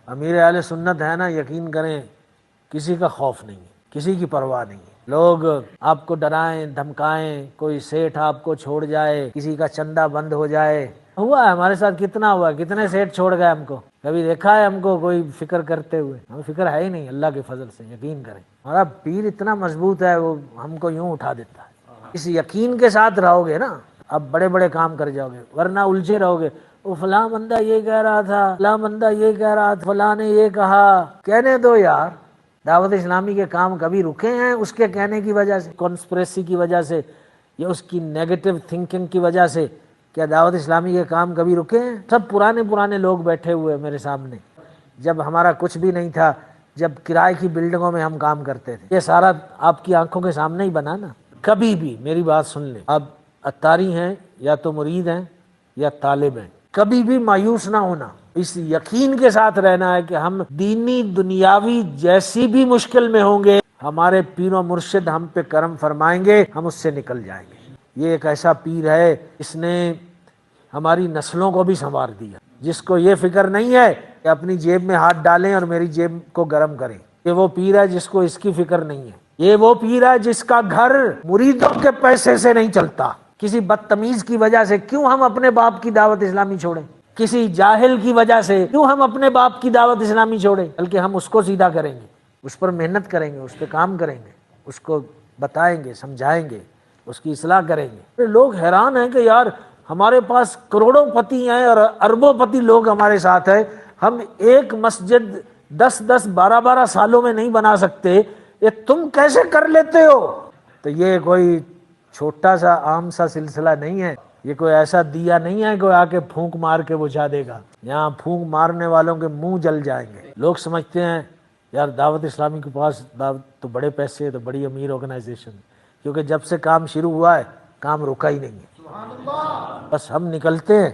امیر اہل سنت ہے نا، یقین کریں کسی کا خوف نہیں ہے، کسی کی پرواہ نہیں ہے۔ لوگ آپ کو ڈرائیں دھمکائیں، کوئی سیٹھ آپ کو چھوڑ جائے، کسی کا چندہ بند ہو جائے، ہوا ہے ہمارے ساتھ، کتنا ہوا، کتنے سیٹھ چھوڑ گئے ہم کو، کبھی دیکھا ہے ہم کو کوئی فکر کرتے ہوئے؟ ہمیں فکر ہے ہی نہیں، اللہ کے فضل سے یقین کریں ہمارا پیر اتنا مضبوط ہے، وہ ہم کو یوں اٹھا دیتا ہے۔ اس یقین کے ساتھ رہو گے نا، اب بڑے بڑے کام کر جاؤ گے، ورنہ الجھے رہو گے، وہ فلاں بندہ یہ کہہ رہا تھا، فلاں بندہ یہ کہہ رہا تھا، فلاں نے یہ کہا۔ کہنے دو یار، دعوت اسلامی کے کام کبھی رکے ہیں اس کے کہنے کی وجہ سے، کانسپریسی کی وجہ سے، یا اس کی نیگیٹو تھنکنگ کی وجہ سے؟ کیا دعوت اسلامی کے کام کبھی رکے ہیں؟ سب پرانے لوگ بیٹھے ہوئے میرے سامنے، جب ہمارا کچھ بھی نہیں تھا، جب کرائے کی بلڈنگوں میں ہم کام کرتے تھے، یہ سارا آپ کی آنکھوں کے سامنے ہی بنا نا۔ کبھی بھی میری بات سن لیں، اب اتاری ہیں یا تو مرید ہیں یا طالب ہیں، کبھی بھی مایوس نہ ہونا، اس یقین کے ساتھ رہنا ہے کہ ہم دینی دنیاوی جیسی بھی مشکل میں ہوں گے، ہمارے پیر و مرشد ہم پہ کرم فرمائیں گے، ہم اس سے نکل جائیں گے۔ یہ ایک ایسا پیر ہے، اس نے ہماری نسلوں کو بھی سنوار دیا، جس کو یہ فکر نہیں ہے کہ اپنی جیب میں ہاتھ ڈالیں اور میری جیب کو گرم کریں۔ یہ وہ پیر ہے جس کو اس کی فکر نہیں ہے۔ یہ وہ پیر ہے جس کا گھر مریدوں کے پیسے سے نہیں چلتا۔ کسی بدتمیز کی وجہ سے کیوں ہم اپنے باپ کی دعوت اسلامی چھوڑیں؟ کسی جاہل کی وجہ سے کیوں ہم اپنے باپ کی دعوت اسلامی چھوڑیں؟ بلکہ ہم اس کو سیدھا کریں گے، اس پر محنت کریں گے، اس پہ کام کریں گے، اس کو بتائیں گے، سمجھائیں گے، اس کی اصلاح کریں گے۔ لوگ حیران ہیں کہ یار ہمارے پاس کروڑوں پتی ہیں اور اربوں پتی لوگ ہمارے ساتھ ہیں، ہم ایک مسجد 10 12 سالوں میں نہیں بنا سکتے، یہ تم کیسے کر لیتے ہو؟ تو یہ کوئی چھوٹا سا عام سا سلسلہ نہیں ہے، یہ کوئی ایسا دیا نہیں ہے کہ آ کے پھونک مار کے بجھا دے گا۔ یہاں پھونک مارنے والوں کے منہ جل جائیں گے۔ لوگ سمجھتے ہیں یار دعوت اسلامی کے پاس تو بڑے پیسے ہے، تو بڑی امیر آرگنائزیشن، کیونکہ جب سے کام شروع ہوا ہے کام رکا ہی نہیں ہے۔ بس ہم نکلتے ہیں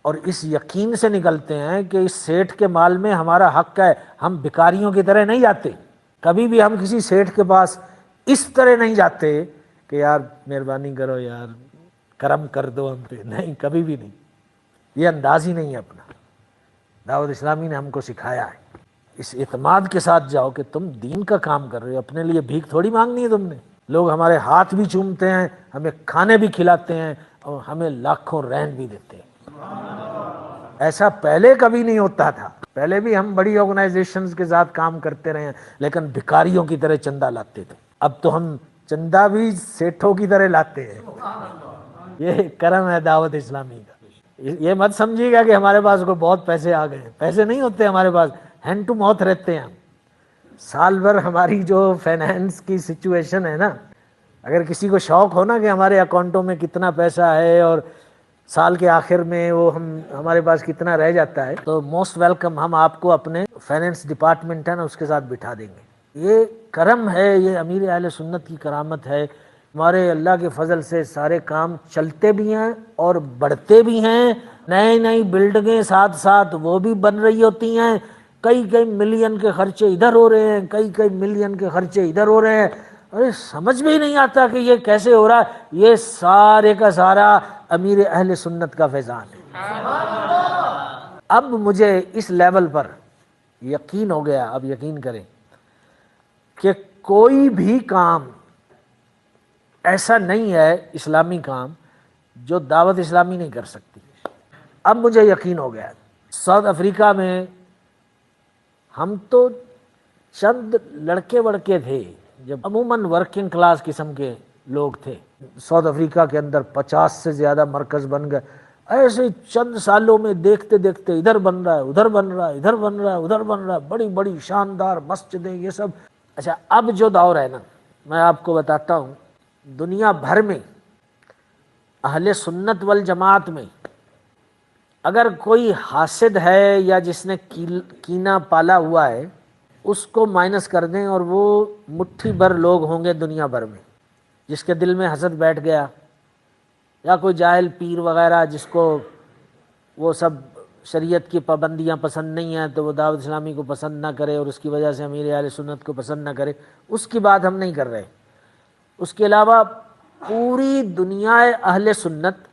اور اس یقین سے نکلتے ہیں کہ اس سیٹھ کے مال میں ہمارا حق ہے، ہم بھکاریوں کی طرح نہیں جاتے۔ کبھی بھی ہم کسی سیٹھ کے پاس اس طرح نہیں جاتے کہ یار مہربانی کرو، یار کرم کر دو ہم پہ، نہیں، کبھی بھی نہیں، یہ انداز ہی نہیں ہے اپنا۔ دعوت اسلامی نے ہم کو سکھایا ہے اس اعتماد کے ساتھ جاؤ کہ تم دین کا کام کر رہے ہو، اپنے لیے بھیک تھوڑی مانگنی ہے تم نے۔ لوگ ہمارے ہاتھ بھی چومتے ہیں، ہمیں کھانے بھی کھلاتے ہیں اور ہمیں لاکھوں رین بھی دیتے ہیں۔ ایسا پہلے کبھی نہیں ہوتا تھا، پہلے بھی ہم بڑی آرگنائزیشنز کے ساتھ کام کرتے رہے ہیں لیکن بھکاریوں کی طرح چندہ لاتے تھے، اب تو ہم چندہ بھی سیٹھوں کی طرح لاتے ہیں۔ یہ کرم ہے دعوت اسلامی کا۔ یہ مت سمجھیے گا کہ ہمارے پاس کوئی بہت پیسے آ گئے، پیسے نہیں ہوتے ہمارے پاس، ہینڈ ٹو ماؤتھ رہتے ہیں ہم۔ سال بھر ہماری جو فائنینس کی سچویشن ہے نا، اگر کسی کو شوق ہو نا کہ ہمارے اکاؤنٹوں میں کتنا پیسہ ہے اور سال کے آخر میں وہ ہمارے پاس کتنا رہ جاتا ہے، تو موسٹ ویلکم، ہم آپ کو اپنے فائنینس ڈپارٹمنٹ ہے نا اس کے ساتھ بٹھا دیں گے۔ یہ کرم ہے، یہ امیر اہل سنت کی کرامت ہے۔ ہمارے اللہ کے فضل سے سارے کام چلتے بھی ہیں اور بڑھتے بھی ہیں، نئی بلڈنگیں ساتھ ساتھ وہ بھی بن رہی ہوتی ہیں، کئی ملین کے خرچے ادھر ہو رہے ہیں، کئی ملین کے خرچے ادھر ہو رہے ہیں۔ ارے سمجھ میں ہی نہیں آتا کہ یہ کیسے ہو رہا ہے۔ یہ سارے کا سارا امیر اہل سنت کا فیضان ہے۔ اب مجھے اس لیول پر یقین ہو گیا، اب یقین کریں کہ کوئی بھی کام ایسا نہیں ہے اسلامی کام جو دعوت اسلامی نہیں کر سکتی۔ اب مجھے یقین ہو گیا۔ ساؤتھ افریقہ میں ہم تو چند لڑکے وڑکے تھے، جب عموماً ورکنگ کلاس قسم کے لوگ تھے۔ ساؤتھ افریقہ کے اندر 50 سے زیادہ مرکز بن گئے، ایسے چند سالوں میں دیکھتے دیکھتے ادھر بن رہا ہے، ادھر بن رہا ہے، ادھر بن رہا ہے، ادھر بن رہا ہے، بڑی بڑی شاندار مسجدیں، یہ سب۔ اچھا، اب جو دور ہے نا، میں آپ کو بتاتا ہوں، دنیا بھر میں اہل سنت والجماعت میں اگر کوئی حاسد ہے یا جس نے کینہ پالا ہوا ہے، اس کو مائنس کر دیں اور وہ مٹھی بھر لوگ ہوں گے دنیا بھر میں جس کے دل میں حسد بیٹھ گیا، یا کوئی جاہل پیر وغیرہ جس کو وہ سب شریعت کی پابندیاں پسند نہیں ہیں تو وہ دعوت اسلامی کو پسند نہ کرے اور اس کی وجہ سے امیر اہل سنت کو پسند نہ کرے، اس کی بات ہم نہیں کر رہے۔ اس کے علاوہ پوری دنیا اہل سنت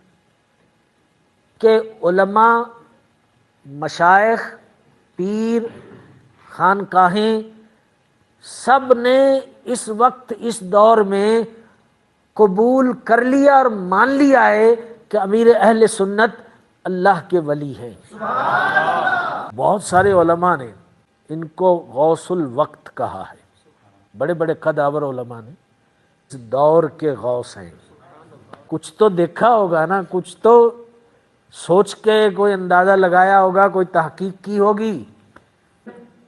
کہ علماء، مشائخ، پیر خانقاہیں سب نے اس وقت اس دور میں قبول کر لیا اور مان لیا ہے کہ امیر اہل سنت اللہ کے ولی ہیں۔ بہت سارے علماء نے ان کو غوث الوقت کہا ہے، بڑے بڑے قد آور علماء نے اس دور کے غوث ہیں۔ کچھ تو دیکھا ہوگا نا، کچھ تو سوچ کے کوئی اندازہ لگایا ہوگا، کوئی تحقیق کی ہوگی۔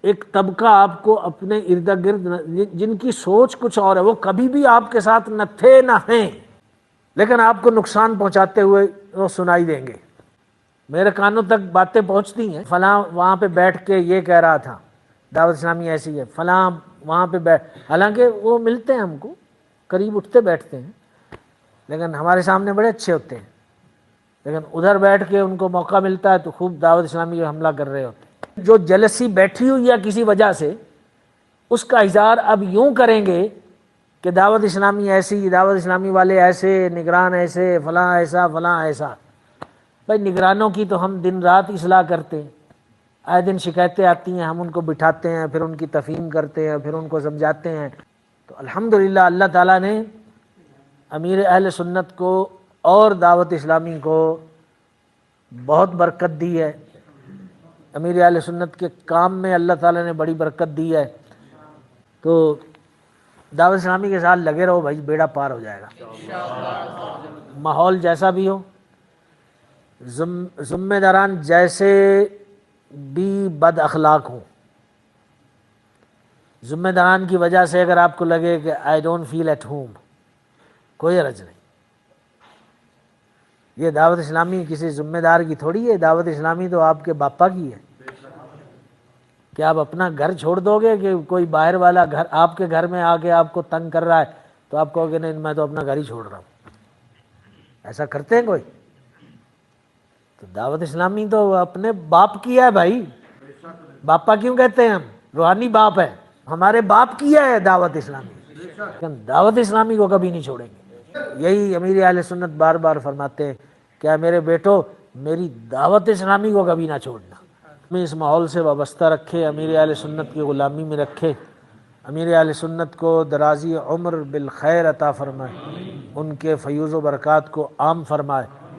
ایک طبقہ آپ کو اپنے ارد گرد جن کی سوچ کچھ اور ہے، وہ کبھی بھی آپ کے ساتھ نہ تھے نہ ہیں، لیکن آپ کو نقصان پہنچاتے ہوئے وہ سنائی دیں گے۔ میرے کانوں تک باتیں پہنچتی ہیں، فلاں وہاں پہ بیٹھ کے یہ کہہ رہا تھا، دعوت اسلامی ایسی ہے، فلاں وہاں پہ حالانکہ وہ ملتے ہیں ہم کو، قریب اٹھتے بیٹھتے ہیں، لیکن ہمارے سامنے بڑے اچھے ہوتے ہیں، لیکن ادھر بیٹھ کے ان کو موقع ملتا ہے تو خوب دعوت اسلامی پہ حملہ کر رہے ہوتے ہیں۔ جو جلسی بیٹھی ہوئی ہے کسی وجہ سے، اس کا اظہار اب یوں کریں گے کہ دعوت اسلامی ایسی، دعوت اسلامی والے ایسے، نگران ایسے، فلاں ایسا، فلاں ایسا۔ بھائی نگرانوں کی تو ہم دن رات اصلاح کرتے ہیں، آئے دن شکایتیں آتی ہیں، ہم ان کو بٹھاتے ہیں، پھر ان کی تفہیم کرتے ہیں، پھر ان کو سمجھاتے ہیں۔ تو الحمدللہ اللہ تعالیٰ نے امیر اہل سنت کو اور دعوت اسلامی کو بہت برکت دی ہے۔ امیر اہل سنت کے کام میں اللہ تعالیٰ نے بڑی برکت دی ہے۔ تو دعوت اسلامی کے ساتھ لگے رہو بھائی، بیڑا پار ہو جائے گا۔ ماحول جیسا بھی ہو، ذمہ داران جیسے بھی بد اخلاق ہوں، ذمہ داران کی وجہ سے اگر آپ کو لگے کہ I don't feel at home, کوئی حرج نہیں۔ یہ دعوت اسلامی کسی ذمہ دار کی تھوڑی ہے، دعوت اسلامی تو آپ کے باپا کی ہے۔ کہ آپ اپنا گھر چھوڑ دو گے کہ کوئی باہر والا گھر آپ کے گھر میں آ کے آپ کو تنگ کر رہا ہے تو آپ کہو گے نہیں میں تو اپنا گھر ہی چھوڑ رہا ہوں؟ ایسا کرتے ہیں کوئی؟ تو دعوت اسلامی تو اپنے باپ کی ہے بھائی، باپا کیوں کہتے ہیں ہم؟ روحانی باپ ہے، ہمارے باپ کی ہے دعوت اسلامی، لیکن دعوت اسلامی کو کبھی نہیں چھوڑیں گے۔ یہی امیر اہل سنت بار بار فرماتے ہیں، کیا میرے بیٹو میری دعوت اسلامی کو کبھی نہ چھوڑنا۔ ہمیں اس ماحول سے وابستہ رکھے، امیر اہل سنت کی غلامی میں رکھے، امیر اہل سنت کو درازی عمر بالخیر عطا فرمائے، ان کے فیوز و برکات کو عام فرمائے۔